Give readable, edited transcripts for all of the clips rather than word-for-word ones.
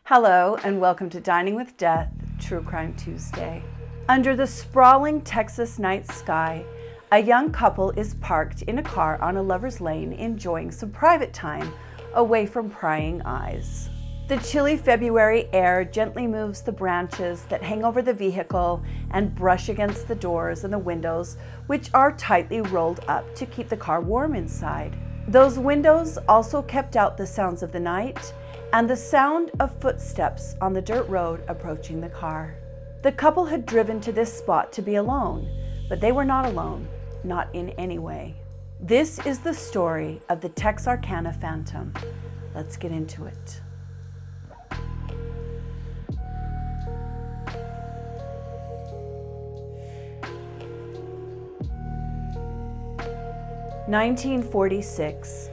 Hello and welcome to Dining with Death, True Crime Tuesday. Under the sprawling Texas night sky, a young couple is parked in a car on a lover's lane enjoying some private time away from prying eyes. The chilly February air gently moves the branches that hang over the vehicle and brush against the doors and the windows, which are tightly rolled up to keep the car warm inside. Those windows also kept out the sounds of the night and the sound of footsteps on the dirt road approaching the car. The couple had driven to this spot to be alone, but they were not alone, not in any way. This is the story of the Texarkana Phantom. Let's get into it. (1946).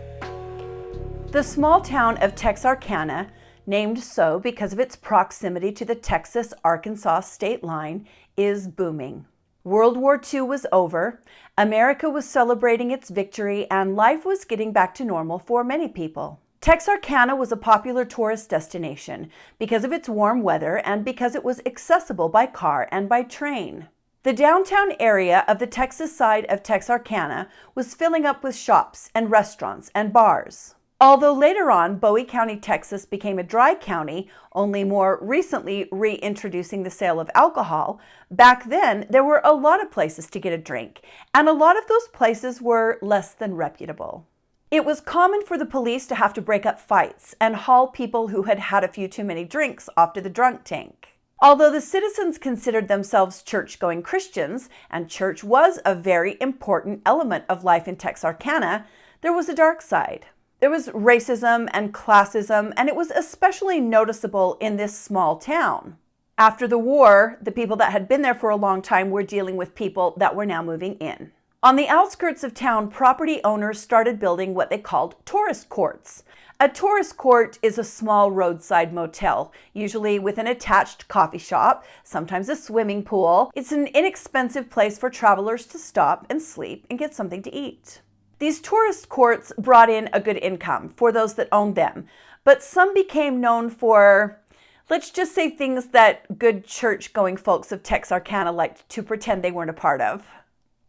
The small town of Texarkana, named so because of its proximity to the Texas-Arkansas state line, is booming. World War II was over, America was celebrating its victory, and life was getting back to normal for many people. Texarkana was a popular tourist destination because of its warm weather and because it was accessible by car and by train. The downtown area of the Texas side of Texarkana was filling up with shops and restaurants and bars. Although later on, Bowie County, Texas became a dry county, only more recently reintroducing the sale of alcohol, back then there were a lot of places to get a drink, and a lot of those places were less than reputable. It was common for the police to have to break up fights and haul people who had had a few too many drinks off to the drunk tank. Although the citizens considered themselves church-going Christians, and church was a very important element of life in Texarkana, there was a dark side. There was racism and classism, and it was especially noticeable in this small town. After the war, the people that had been there for a long time were dealing with people that were now moving in. On the outskirts of town, property owners started building what they called tourist courts. A tourist court is a small roadside motel, usually with an attached coffee shop, sometimes a swimming pool. It's an inexpensive place for travelers to stop and sleep and get something to eat. These tourist courts brought in a good income for those that owned them, but some became known for, let's just say, things that good church-going folks of Texarkana liked to pretend they weren't a part of.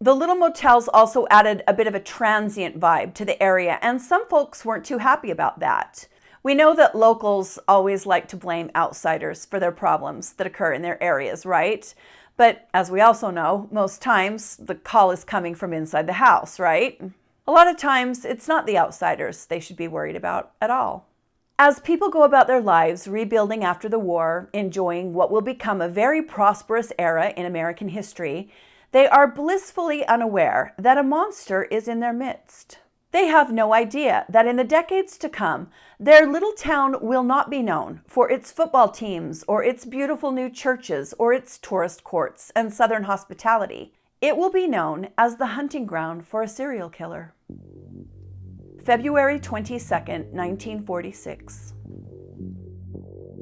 The little motels also added a bit of a transient vibe to the area, and some folks weren't too happy about that. We know that locals always like to blame outsiders for their problems that occur in their areas, right? But as we also know, most times the call is coming from inside the house, right? A lot of times, it's not the outsiders they should be worried about at all. As people go about their lives rebuilding after the war, enjoying what will become a very prosperous era in American history, they are blissfully unaware that a monster is in their midst. They have no idea that in the decades to come, their little town will not be known for its football teams or its beautiful new churches or its tourist courts and southern hospitality. It will be known as the hunting ground for a serial killer. February 22nd, 1946.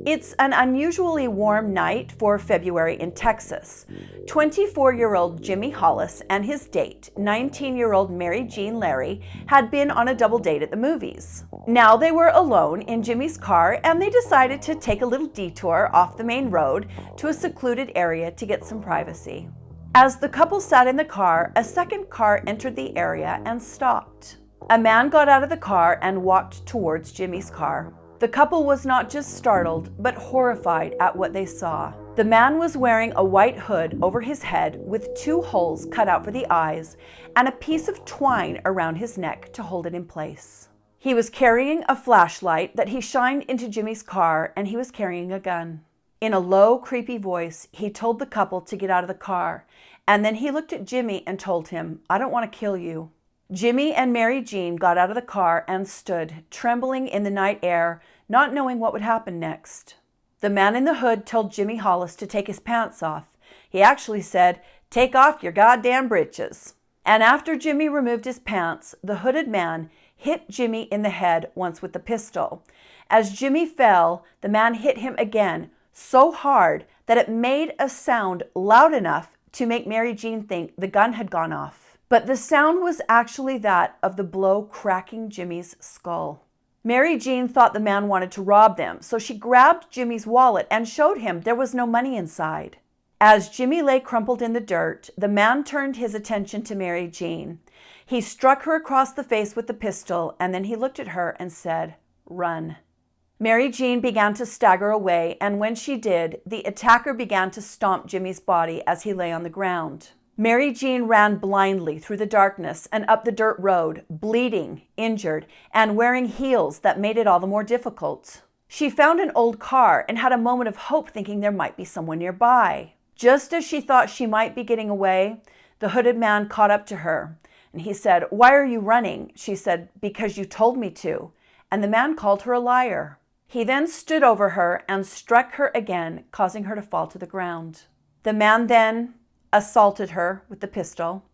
It's an unusually warm night for February in Texas. 24-year-old Jimmy Hollis and his date, 19-year-old Mary Jean Larry, had been on a double date at the movies. Now they were alone in Jimmy's car, and they decided to take a little detour off the main road to a secluded area to get some privacy. As the couple sat in the car, a second car entered the area and stopped. A man got out of the car and walked towards Jimmy's car. The couple was not just startled, but horrified at what they saw. The man was wearing a white hood over his head with 2 holes cut out for the eyes and a piece of twine around his neck to hold it in place. He was carrying a flashlight that he shined into Jimmy's car, and he was carrying a gun. In a low, creepy voice, he told the couple to get out of the car, and then he looked at Jimmy and told him, "I don't want to kill you." Jimmy and Mary Jean got out of the car and stood, trembling in the night air, not knowing what would happen next. The man in the hood told Jimmy Hollis to take his pants off. He actually said, "Take off your goddamn britches." And after Jimmy removed his pants, the hooded man hit Jimmy in the head once with the pistol. As Jimmy fell, the man hit him again, so hard that it made a sound loud enough to make Mary Jean think the gun had gone off. But the sound was actually that of the blow cracking Jimmy's skull. Mary Jean thought the man wanted to rob them, so she grabbed Jimmy's wallet and showed him there was no money inside. As Jimmy lay crumpled in the dirt, the man turned his attention to Mary Jean. He struck her across the face with the pistol, and then he looked at her and said, "Run." Mary Jean began to stagger away, and when she did, the attacker began to stomp Jimmy's body as he lay on the ground. Mary Jean ran blindly through the darkness and up the dirt road, bleeding, injured, and wearing heels that made it all the more difficult. She found an old car and had a moment of hope, thinking there might be someone nearby. Just as she thought she might be getting away, the hooded man caught up to her, and he said, "Why are you running?" She said, "Because you told me to." And the man called her a liar. He then stood over her and struck her again, causing her to fall to the ground. The man then assaulted her with the pistol.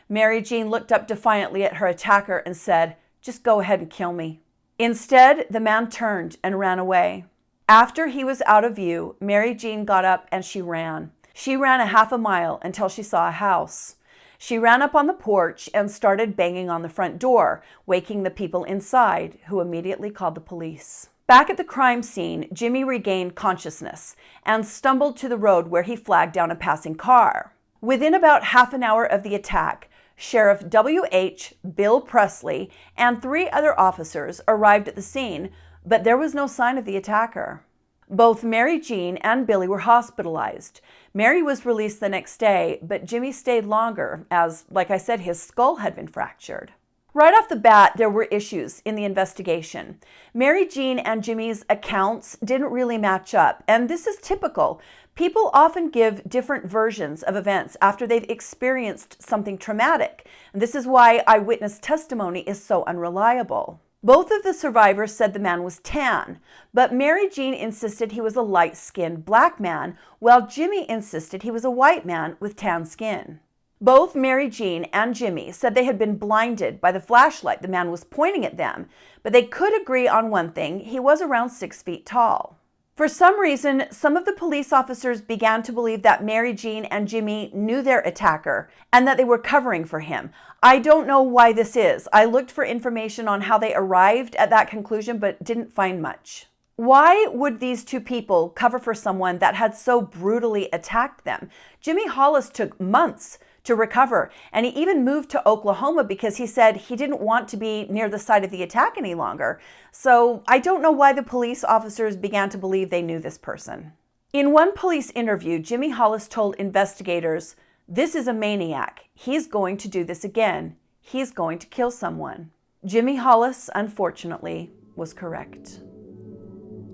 Mary Jean looked up defiantly at her attacker and said, "Just go ahead and kill me." Instead, the man turned and ran away. After he was out of view, Mary Jean got up and she ran. She ran a half a mile until she saw a house. She ran up on the porch and started banging on the front door, waking the people inside, who immediately called the police. Back at the crime scene, Jimmy regained consciousness and stumbled to the road where he flagged down a passing car. Within about half an hour of the attack, Sheriff W.H. Bill Presley and 3 other officers arrived at the scene, but there was no sign of the attacker. Both Mary Jean and Billy were hospitalized. Mary was released the next day, but Jimmy stayed longer as, like I said, his skull had been fractured. Right off the bat, there were issues in the investigation. Mary Jean and Jimmy's accounts didn't really match up, and this is typical. People often give different versions of events after they've experienced something traumatic, and this is why eyewitness testimony is so unreliable. Both of the survivors said the man was tan, but Mary Jean insisted he was a light-skinned black man, while Jimmy insisted he was a white man with tan skin. Both Mary Jean and Jimmy said they had been blinded by the flashlight the man was pointing at them, but they could agree on one thing: he was around 6 feet tall. For some reason, some of the police officers began to believe that Mary Jean and Jimmy knew their attacker and that they were covering for him. I don't know why this is. I looked for information on how they arrived at that conclusion, but didn't find much. Why would these 2 people cover for someone that had so brutally attacked them? Jimmy Hollis took months to recover, and he even moved to Oklahoma because he said he didn't want to be near the site of the attack any longer. So I don't know why the police officers began to believe they knew this person. In one police interview, Jimmy Hollis told investigators, "This is a maniac. He's going to do this again. He's going to kill someone." Jimmy Hollis, unfortunately, was correct.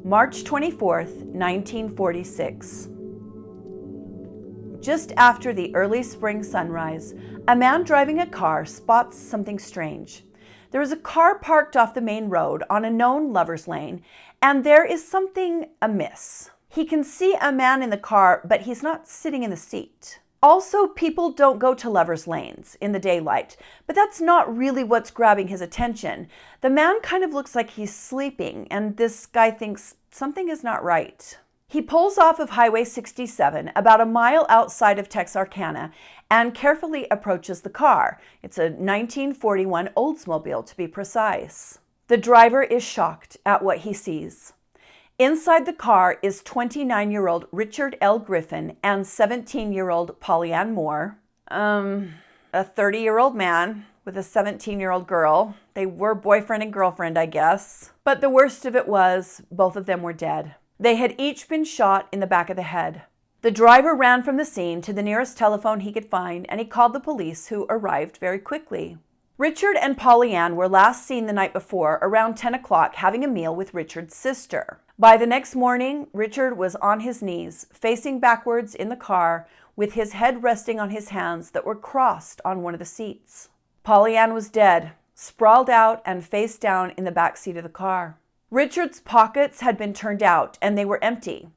March 24th, 1946. Just after the early spring sunrise, a man driving a car spots something strange. There is a car parked off the main road on a known lover's lane, and there is something amiss. He can see a man in the car, but he's not sitting in the seat. Also, people don't go to lover's lanes in the daylight, but that's not really what's grabbing his attention. The man kind of looks like he's sleeping, and this guy thinks something is not right. He pulls off of Highway 67 about a mile outside of Texarkana and carefully approaches the car. It's a 1941 Oldsmobile, to be precise. The driver is shocked at what he sees. Inside the car is 29-year-old Richard L. Griffin and 17-year-old Pollyann Moore. A 30-year-old man with a 17-year-old girl. They were boyfriend and girlfriend, I guess. But the worst of it was, both of them were dead. They had each been shot in the back of the head. The driver ran from the scene to the nearest telephone he could find, and he called the police, who arrived very quickly. Richard and Pollyann were last seen the night before around 10 o'clock having a meal with Richard's sister. By the next morning, Richard was on his knees, facing backwards in the car, with his head resting on his hands that were crossed on one of the seats. Pollyann was dead, sprawled out and face down in the back seat of the car. Richard's pockets had been turned out and they were empty.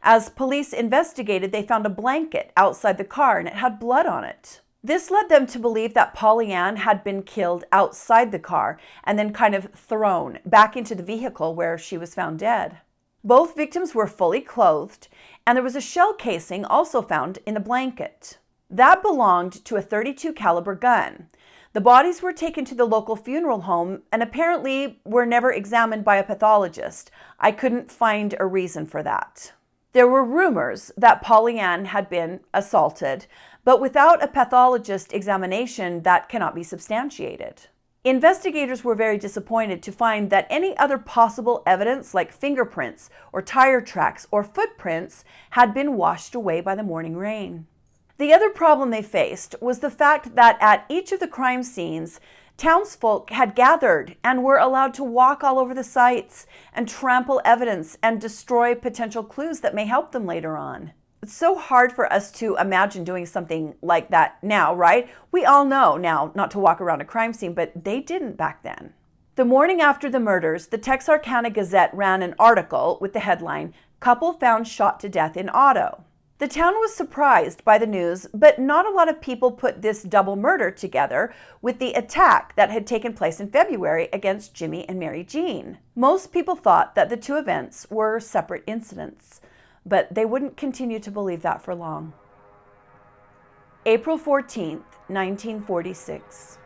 As police investigated, they found a blanket outside the car and it had blood on it. This led them to believe that Pollyann had been killed outside the car and then kind of thrown back into the vehicle where she was found dead. Both victims were fully clothed, and there was a shell casing also found in the blanket. That belonged to a .32 caliber gun. The bodies were taken to the local funeral home and apparently were never examined by a pathologist. I couldn't find a reason for that. There were rumors that Polly Ann had been assaulted, but without a pathologist examination, that cannot be substantiated. Investigators were very disappointed to find that any other possible evidence, like fingerprints or tire tracks or footprints, had been washed away by the morning rain. The other problem they faced was the fact that at each of the crime scenes, townsfolk had gathered and were allowed to walk all over the sites and trample evidence and destroy potential clues that may help them later on. It's so hard for us to imagine doing something like that now, right? We all know now not to walk around a crime scene, but they didn't back then. The morning after the murders, the Texarkana Gazette ran an article with the headline, "Couple Found Shot to Death in Auto." The town was surprised by the news, but not a lot of people put this double murder together with the attack that had taken place in February against Jimmy and Mary Jean. Most people thought that the two events were separate incidents, but they wouldn't continue to believe that for long. April 14th, 1946.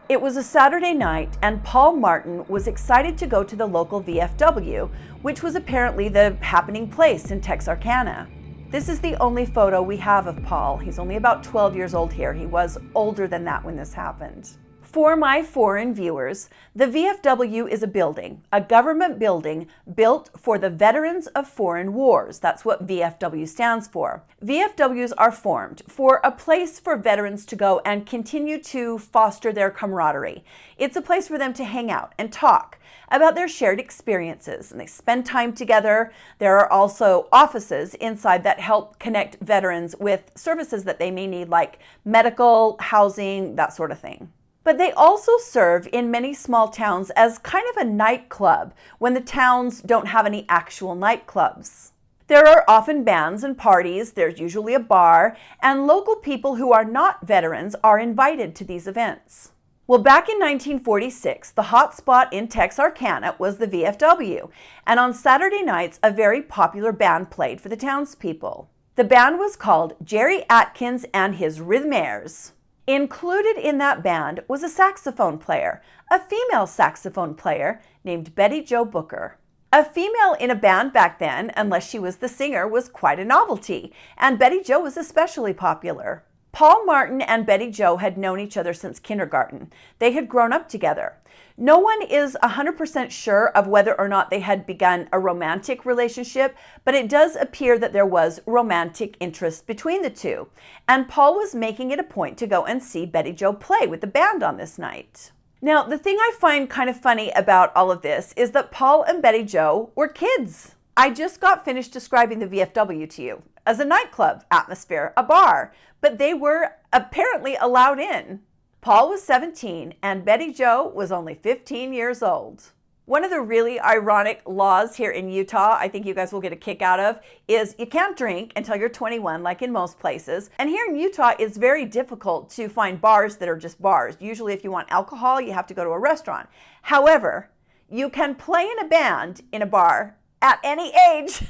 It was a Saturday night, and Paul Martin was excited to go to the local VFW, which was apparently the happening place in Texarkana. This is the only photo we have of Paul. He's only about 12 years old here. He was older than that when this happened. For my foreign viewers, the VFW is a government building built for the veterans of foreign wars. That's what VFW stands for. VFWs are formed for a place for veterans to go and continue to foster their camaraderie. It's a place for them to hang out and talk about their shared experiences, and they spend time together. There are also offices inside that help connect veterans with services that they may need, like medical, housing, that sort of thing. But they also serve in many small towns as kind of a nightclub when the towns don't have any actual nightclubs. There are often bands and parties, there's usually a bar, and local people who are not veterans are invited to these events. Well, back in 1946, the hot spot in Texarkana was the VFW, and on Saturday nights, a very popular band played for the townspeople. The band was called Jerry Atkins and his Rhythmaires. Included in that band was a saxophone player, a female saxophone player named Betty Jo Booker. A female in a band back then, unless she was the singer, was quite a novelty, and Betty Jo was especially popular. Paul Martin and Betty Jo had known each other since kindergarten. They had grown up together. No one is 100% sure of whether or not they had begun a romantic relationship, but it does appear that there was romantic interest between the two. And Paul was making it a point to go and see Betty Jo play with the band on this night. Now, the thing I find kind of funny about all of this is that Paul and Betty Jo were kids. I just got finished describing the VFW to you as a nightclub atmosphere, a bar, but they were apparently allowed in. Paul was 17 and Betty Jo was only 15 years old. One of the really ironic laws here in Utah, I think you guys will get a kick out of, is you can't drink until you're 21, like in most places. And here in Utah, it's very difficult to find bars that are just bars. Usually if you want alcohol, you have to go to a restaurant. However, you can play in a band in a bar at any age.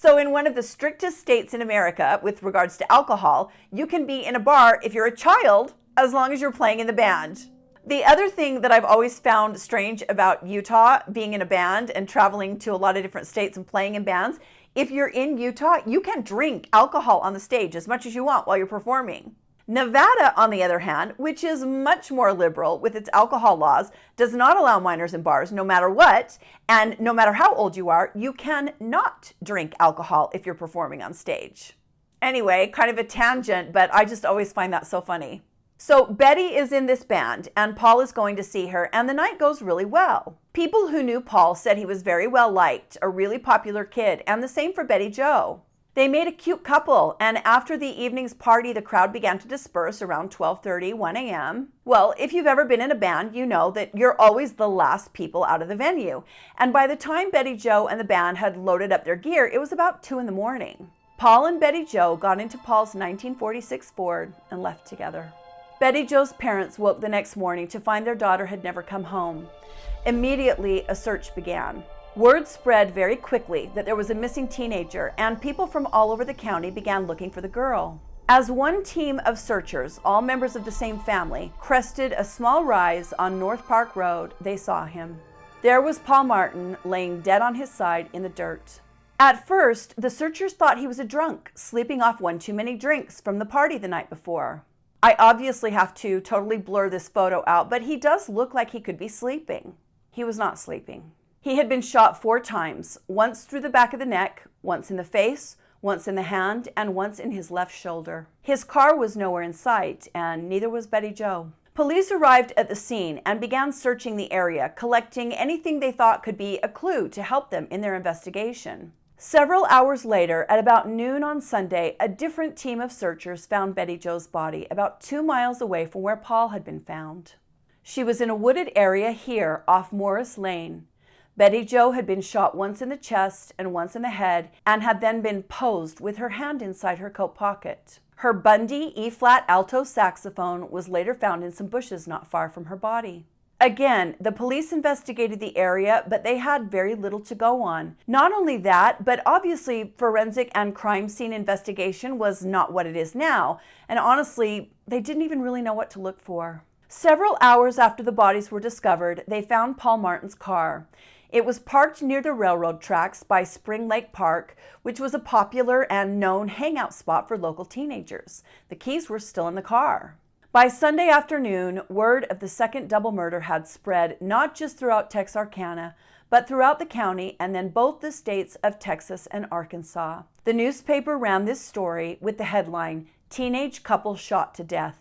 So in one of the strictest states in America with regards to alcohol, you can be in a bar if you're a child, as long as you're playing in the band. The other thing that I've always found strange about Utah, being in a band and traveling to a lot of different states and playing in bands, if you're in Utah, you can drink alcohol on the stage as much as you want while you're performing. Nevada, on the other hand, which is much more liberal with its alcohol laws, does not allow minors in bars no matter what, and no matter how old you are, you can not drink alcohol if you're performing on stage. Anyway, kind of a tangent, but I just always find that so funny. So Betty is in this band, and Paul is going to see her, and the night goes really well. People who knew Paul said he was very well liked, a really popular kid, and the same for Betty Jo. They made a cute couple, and after the evening's party, the crowd began to disperse around 12:30, 1 a.m. Well, if you've ever been in a band, you know that you're always the last people out of the venue. And by the time Betty Jo and the band had loaded up their gear, it was about 2 in the morning. Paul and Betty Jo got into Paul's 1946 Ford and left together. Betty Jo's parents woke the next morning to find their daughter had never come home. Immediately, a search began. Word spread very quickly that there was a missing teenager, and people from all over the county began looking for the girl. As one team of searchers, all members of the same family, crested a small rise on North Park Road, they saw him. There was Paul Martin laying dead on his side in the dirt. At first, the searchers thought he was a drunk, sleeping off one too many drinks from the party the night before. I obviously have to totally blur this photo out, but he does look like he could be sleeping. He was not sleeping. He had been shot 4 times, once through the back of the neck, once in the face, once in the hand, and once in his left shoulder. His car was nowhere in sight, and neither was Betty Jo. Police arrived at the scene and began searching the area, collecting anything they thought could be a clue to help them in their investigation. Several hours later, at about noon on Sunday, a different team of searchers found Betty Jo's body about 2 miles away from where Paul had been found. She was in a wooded area here off Morris Lane. Betty Jo had been shot once in the chest and once in the head and had then been posed with her hand inside her coat pocket. Her Bundy E-flat alto saxophone was later found in some bushes not far from her body. Again, the police investigated the area, but they had very little to go on. Not only that, but obviously forensic and crime scene investigation was not what it is now, and honestly, they didn't even really know what to look for. Several hours after the bodies were discovered, they found Paul Martin's car. It was parked near the railroad tracks by Spring Lake Park, which was a popular and known hangout spot for local teenagers. The keys were still in the car. By Sunday afternoon, word of the second double murder had spread not just throughout Texarkana, but throughout the county and then both the states of Texas and Arkansas. The newspaper ran this story with the headline, "Teenage Couple Shot to Death."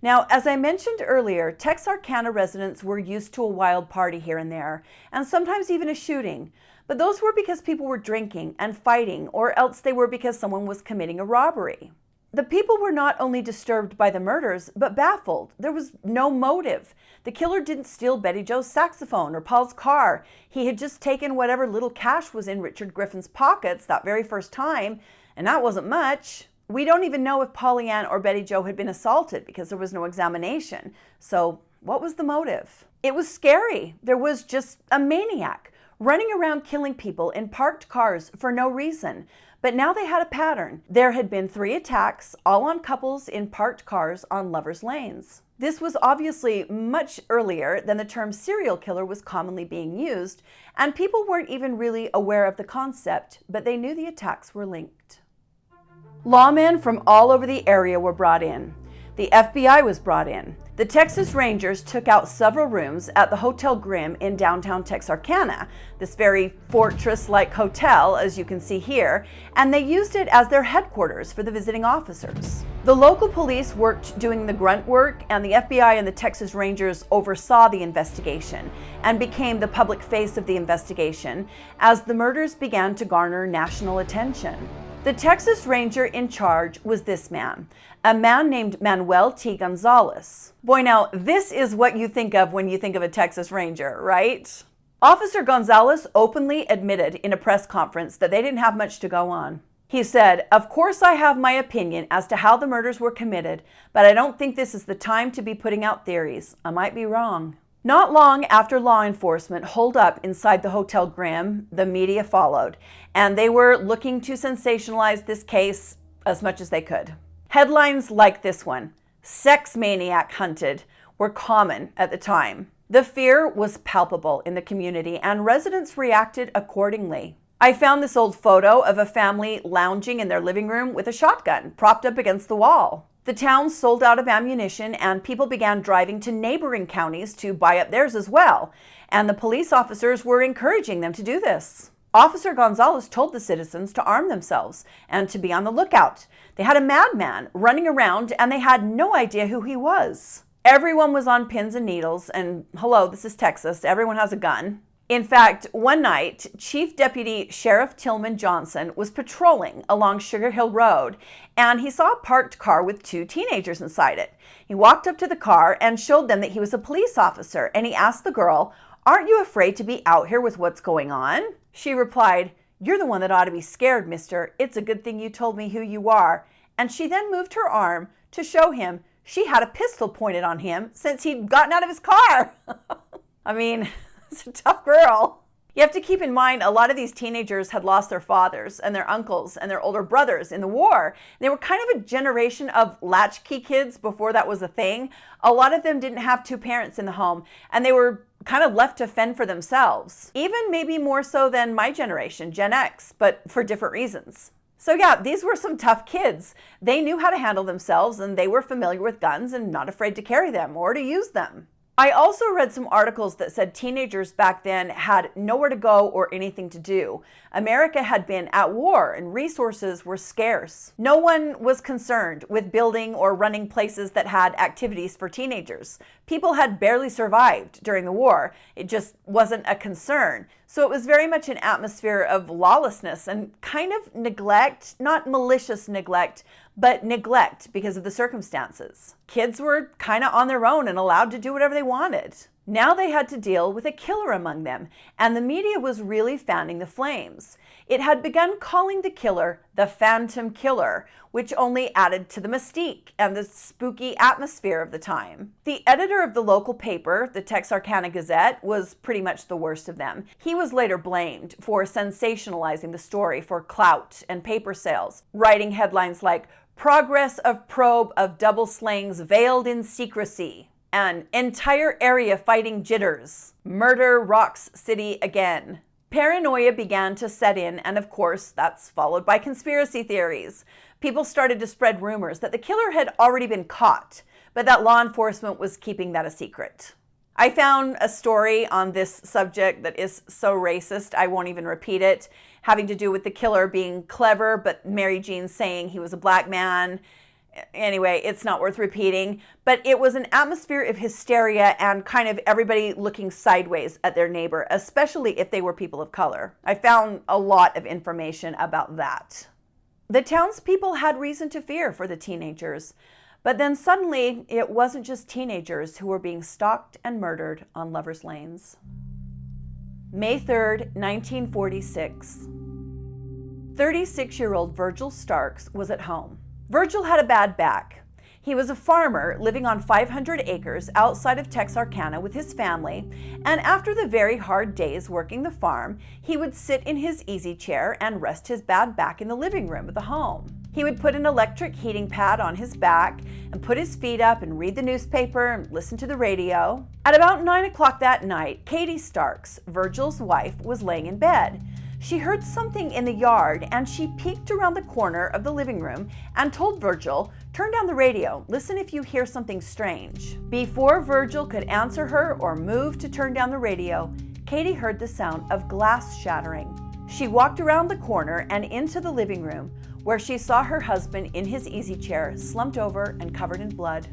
Now, as I mentioned earlier, Texarkana residents were used to a wild party here and there, and sometimes even a shooting. But those were because people were drinking and fighting, or else they were because someone was committing a robbery. The people were not only disturbed by the murders, but baffled. There was no motive. The killer didn't steal Betty Jo's saxophone or Paul's car. He had just taken whatever little cash was in Richard Griffin's pockets that very first time, and that wasn't much. We don't even know if Polly Ann or Betty Jo had been assaulted because there was no examination. So what was the motive? It was scary. There was just a maniac running around killing people in parked cars for no reason. But now they had a pattern. There had been 3 attacks, all on couples in parked cars on lovers' lanes. This was obviously much earlier than the term serial killer was commonly being used, and people weren't even really aware of the concept, but they knew the attacks were linked. Lawmen from all over the area were brought in. The FBI was brought in. The Texas Rangers took out several rooms at the Hotel Grimm in downtown Texarkana, this very fortress-like hotel, as you can see here, and they used it as their headquarters for the visiting officers. The local police worked doing the grunt work, and the FBI and the Texas Rangers oversaw the investigation and became the public face of the investigation as the murders began to garner national attention. The Texas Ranger in charge was this man, a man named Manuel T. Gonzalez. Boy, now, this is what you think of when you think of a Texas Ranger, right? Officer Gonzalez openly admitted in a press conference that they didn't have much to go on. He said, "Of course I have my opinion as to how the murders were committed, but I don't think this is the time to be putting out theories. I might be wrong." Not long after law enforcement holed up inside the Hotel Grimm, the media followed, and they were looking to sensationalize this case as much as they could. Headlines like this one, "Sex Maniac Hunted," were common at the time. The fear was palpable in the community, and residents reacted accordingly. I found this old photo of a family lounging in their living room with a shotgun propped up against the wall. The town sold out of ammunition, and people began driving to neighboring counties to buy up theirs as well, and the police officers were encouraging them to do this. Officer Gonzalez told the citizens to arm themselves and to be on the lookout. They had a madman running around, and they had no idea who he was. Everyone was on pins and needles, and hello, this is Texas. Everyone has a gun. In fact, one night, Chief Deputy Sheriff Tillman Johnson was patrolling along Sugar Hill Road, and he saw a parked car with 2 teenagers inside it. He walked up to the car and showed them that he was a police officer, and he asked the girl, "Aren't you afraid to be out here with what's going on?" She replied, "You're the one that ought to be scared, mister. It's a good thing you told me who you are." And she then moved her arm to show him she had a pistol pointed on him since he'd gotten out of his car. I mean, it's a tough girl. You have to keep in mind, a lot of these teenagers had lost their fathers and their uncles and their older brothers in the war. They were kind of a generation of latchkey kids before that was a thing. A lot of them didn't have two parents in the home, and they were kind of left to fend for themselves. Even maybe more so than my generation, Gen X, but for different reasons. So yeah, these were some tough kids. They knew how to handle themselves, and they were familiar with guns and not afraid to carry them or to use them. I also read some articles that said teenagers back then had nowhere to go or anything to do. America had been at war and resources were scarce. No one was concerned with building or running places that had activities for teenagers. People had barely survived during the war. It just wasn't a concern. So it was very much an atmosphere of lawlessness and kind of neglect, not malicious neglect, but neglect because of the circumstances. Kids were kind of on their own and allowed to do whatever they wanted. Now they had to deal with a killer among them, and the media was really fanning the flames. It had begun calling the killer the Phantom Killer, which only added to the mystique and the spooky atmosphere of the time. The editor of the local paper, the Texarkana Gazette, was pretty much the worst of them. He was later blamed for sensationalizing the story for clout and paper sales, writing headlines like, "Progress of probe of double slayings veiled in secrecy," and "Entire area fighting jitters. Murder rocks city again." Paranoia began to set in, and of course, that's followed by conspiracy theories. People started to spread rumors that the killer had already been caught, but that law enforcement was keeping that a secret. I found a story on this subject that is so racist, I won't even repeat it, having to do with the killer being clever, but Mary Jean saying he was a black man. Anyway, it's not worth repeating, but it was an atmosphere of hysteria and kind of everybody looking sideways at their neighbor, especially if they were people of color. I found a lot of information about that. The townspeople had reason to fear for the teenagers, but then suddenly it wasn't just teenagers who were being stalked and murdered on lovers' lanes. May 3rd, 1946. 36-year-old Virgil Starks was at home. Virgil had a bad back. He was a farmer living on 500 acres outside of Texarkana with his family, and after the very hard days working the farm, he would sit in his easy chair and rest his bad back in the living room of the home. He would put an electric heating pad on his back and put his feet up and read the newspaper and listen to the radio. At about 9 o'clock that night, Katie Starks, Virgil's wife, was laying in bed. She heard something in the yard and she peeked around the corner of the living room and told Virgil, "Turn down the radio, listen if you hear something strange." Before Virgil could answer her or move to turn down the radio, Katie heard the sound of glass shattering. She walked around the corner and into the living room, where she saw her husband in his easy chair, slumped over and covered in blood.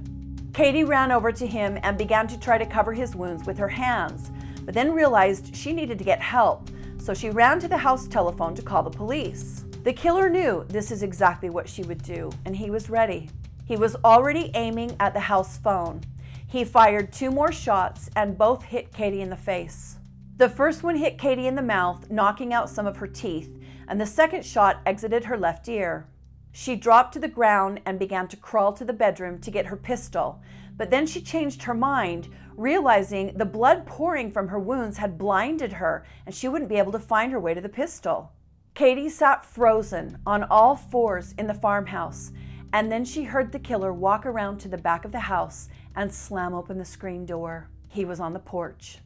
Katie ran over to him and began to try to cover his wounds with her hands, but then realized she needed to get help. So she ran to the house telephone to call the police. The killer knew this is exactly what she would do, and he was ready. He was already aiming at the house phone. He fired 2 more shots, and both hit Katie in the face. The first one hit Katie in the mouth, knocking out some of her teeth, and the second shot exited her left ear. She dropped to the ground and began to crawl to the bedroom to get her pistol, but then she changed her mind, realizing the blood pouring from her wounds had blinded her and she wouldn't be able to find her way to the pistol. Katie sat frozen on all fours in the farmhouse, and then she heard the killer walk around to the back of the house and slam open the screen door. He was on the porch.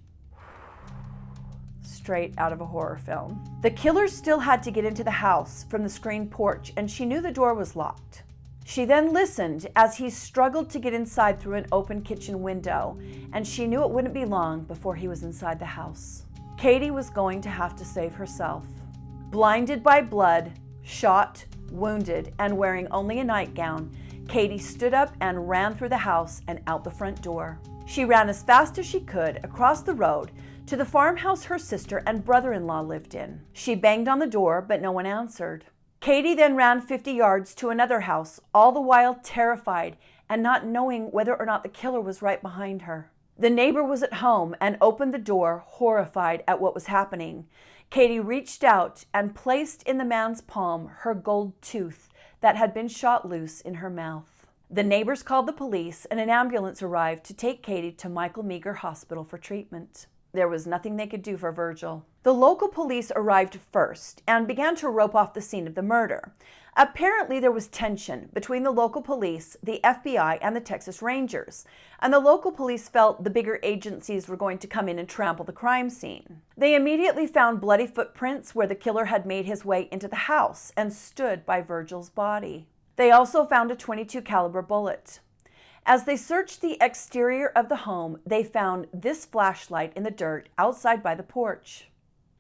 Straight out of a horror film. The killer still had to get into the house from the screen porch, and she knew the door was locked. She then listened as he struggled to get inside through an open kitchen window, and she knew it wouldn't be long before he was inside the house. Katie was going to have to save herself. Blinded by blood, shot, wounded, and wearing only a nightgown, Katie stood up and ran through the house and out the front door. She ran as fast as she could across the road to the farmhouse her sister and brother-in-law lived in. She banged on the door, but no one answered. Katie then ran 50 yards to another house, all the while terrified and not knowing whether or not the killer was right behind her. The neighbor was at home and opened the door, horrified at what was happening. Katie reached out and placed in the man's palm her gold tooth that had been shot loose in her mouth. The neighbors called the police and an ambulance arrived to take Katie to Michael Meagher Hospital for treatment. There was nothing they could do for Virgil. The local police arrived first and began to rope off the scene of the murder. Apparently, there was tension between the local police, the FBI, and the Texas Rangers, and the local police felt the bigger agencies were going to come in and trample the crime scene. They immediately found bloody footprints where the killer had made his way into the house and stood by Virgil's body. They also found a .22 caliber bullet. As they searched the exterior of the home, they found this flashlight in the dirt outside by the porch.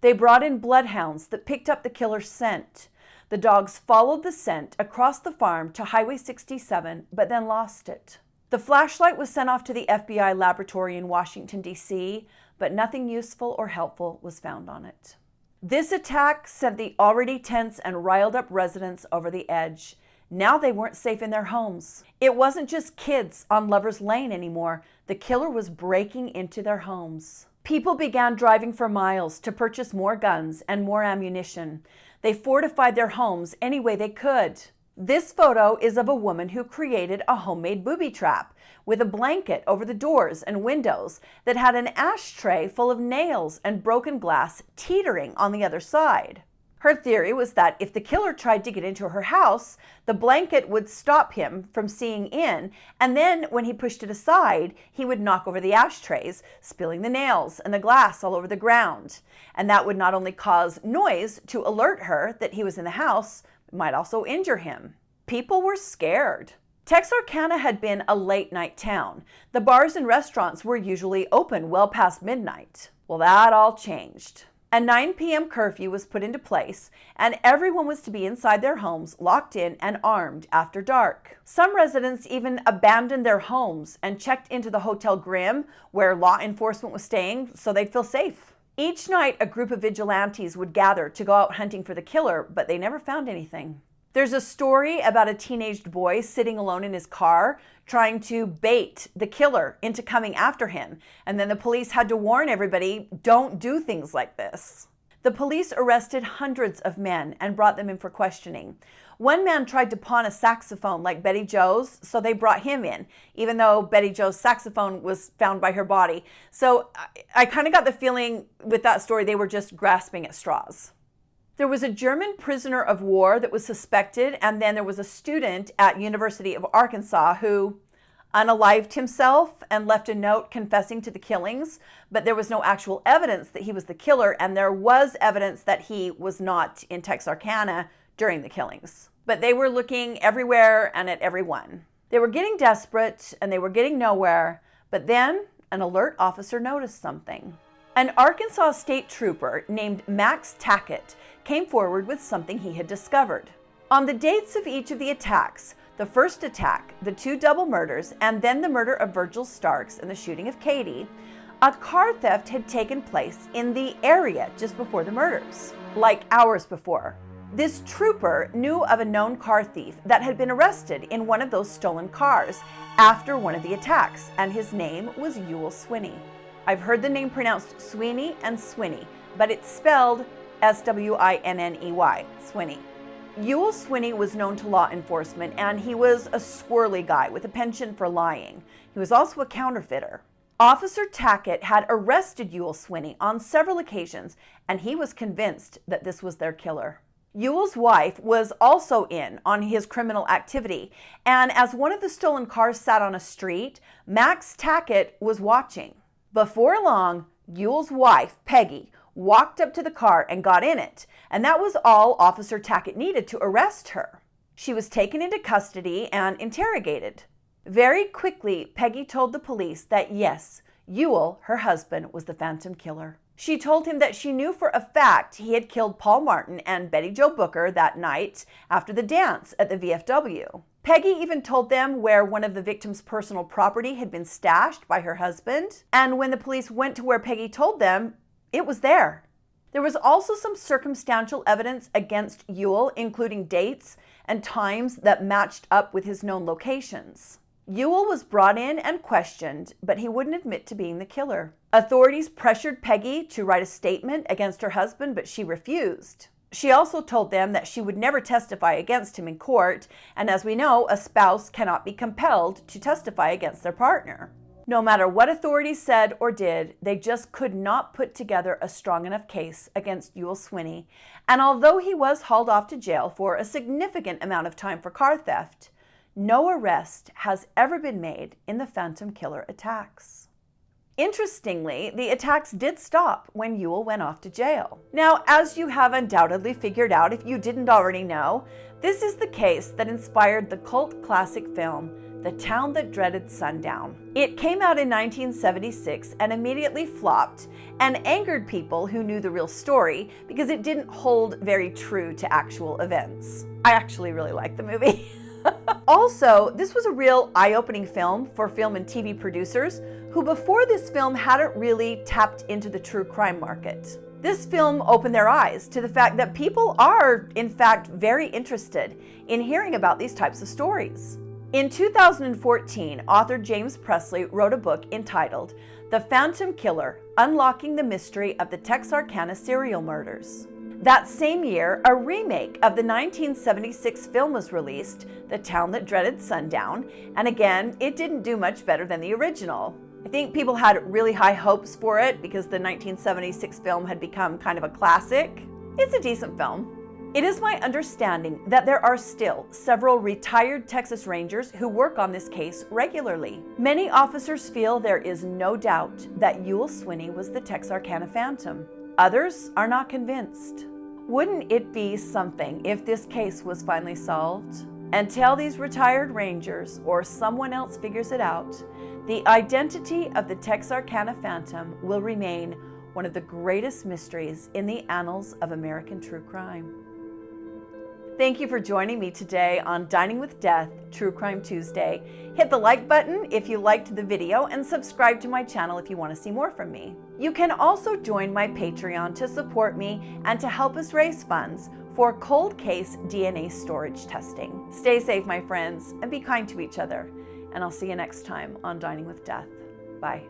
They brought in bloodhounds that picked up the killer's scent. The dogs followed the scent across the farm to Highway 67, but then lost it. The flashlight was sent off to the FBI laboratory in Washington, D.C., but nothing useful or helpful was found on it. This attack sent the already tense and riled up residents over the edge. Now they weren't safe in their homes. It wasn't just kids on Lover's Lane anymore. The killer was breaking into their homes. People began driving for miles to purchase more guns and more ammunition. They fortified their homes any way they could. This photo is of a woman who created a homemade booby trap with a blanket over the doors and windows that had an ashtray full of nails and broken glass teetering on the other side. Her theory was that if the killer tried to get into her house, the blanket would stop him from seeing in, and then when he pushed it aside, he would knock over the ashtrays, spilling the nails and the glass all over the ground. And that would not only cause noise to alert her that he was in the house, it might also injure him. People were scared. Texarkana had been a late-night town. The bars and restaurants were usually open well past midnight. Well, that all changed. A 9 p.m. curfew was put into place, and everyone was to be inside their homes, locked in and armed after dark. Some residents even abandoned their homes and checked into the Hotel Grimm, where law enforcement was staying, so they'd feel safe. Each night, a group of vigilantes would gather to go out hunting for the killer, but they never found anything. There's a story about a teenaged boy sitting alone in his car trying to bait the killer into coming after him. And then the police had to warn everybody, don't do things like this. The police arrested hundreds of men and brought them in for questioning. One man tried to pawn a saxophone like Betty Jo's, so they brought him in, even though Betty Jo's saxophone was found by her body. So I kind of got the feeling with that story they were just grasping at straws. There was a German prisoner of war that was suspected, and then there was a student at University of Arkansas who unalived himself and left a note confessing to the killings, but there was no actual evidence that he was the killer, and there was evidence that he was not in Texarkana during the killings. But they were looking everywhere and at everyone. They were getting desperate, and they were getting nowhere, but then an alert officer noticed something. An Arkansas state trooper named Max Tackett came forward with something he had discovered. On the dates of each of the attacks, the first attack, the 2 double murders, and then the murder of Virgil Starks and the shooting of Katie, a car theft had taken place in the area just before the murders, like hours before. This trooper knew of a known car thief that had been arrested in one of those stolen cars after one of the attacks, and his name was Ewell Swinney. I've heard the name pronounced Sweeney and Swinney, but it's spelled S-W-I-N-N-E-Y, Swinney. Ewell Swinney was known to law enforcement, and he was a squirrely guy with a penchant for lying. He was also a counterfeiter. Officer Tackett had arrested Ewell Swinney on several occasions, and he was convinced that this was their killer. Ewell's wife was also in on his criminal activity, and as one of the stolen cars sat on a street, Max Tackett was watching. Before long, Ewell's wife, Peggy, walked up to the car and got in it, and that was all Officer Tackett needed to arrest her. She was taken into custody and interrogated. Very quickly, Peggy told the police that yes, Ewell, her husband, was the Phantom killer. She told him that she knew for a fact he had killed Paul Martin and Betty Jo Booker that night after the dance at the VFW. Peggy even told them where one of the victim's personal property had been stashed by her husband, and when the police went to where Peggy told them, it was there. There was also some circumstantial evidence against Ewell, including dates and times that matched up with his known locations. Ewell was brought in and questioned, but he wouldn't admit to being the killer. Authorities pressured Peggy to write a statement against her husband, but she refused. She also told them that she would never testify against him in court, and as we know, a spouse cannot be compelled to testify against their partner. No matter what authorities said or did, they just could not put together a strong enough case against Ewell Swinney, and although he was hauled off to jail for a significant amount of time for car theft, no arrest has ever been made in the Phantom Killer attacks. Interestingly, the attacks did stop when Ewell went off to jail. Now, as you have undoubtedly figured out if you didn't already know, this is the case that inspired the cult classic film, The Town That Dreaded Sundown. It came out in 1976 and immediately flopped and angered people who knew the real story because it didn't hold very true to actual events. I actually really like the movie. Also, this was a real eye-opening film for film and TV producers who before this film hadn't really tapped into the true crime market. This film opened their eyes to the fact that people are, in fact, very interested in hearing about these types of stories. In 2014, author James Presley wrote a book entitled The Phantom Killer: Unlocking the Mystery of the Texarkana Serial Murders. That same year, a remake of the 1976 film was released, The Town That Dreaded Sundown, and again, it didn't do much better than the original. I think people had really high hopes for it because the 1976 film had become kind of a classic. It's a decent film. It is my understanding that there are still several retired Texas Rangers who work on this case regularly. Many officers feel there is no doubt that Ewell Swinney was the Texarkana Phantom. Others are not convinced. Wouldn't it be something if this case was finally solved? Until these retired Rangers or someone else figures it out, the identity of the Texarkana Phantom will remain one of the greatest mysteries in the annals of American true crime. Thank you for joining me today on Dining with Death, True Crime Tuesday. Hit the like button if you liked the video and subscribe to my channel if you want to see more from me. You can also join my Patreon to support me and to help us raise funds for cold case DNA storage testing. Stay safe, my friends, and be kind to each other. And I'll see you next time on Dining with Death. Bye.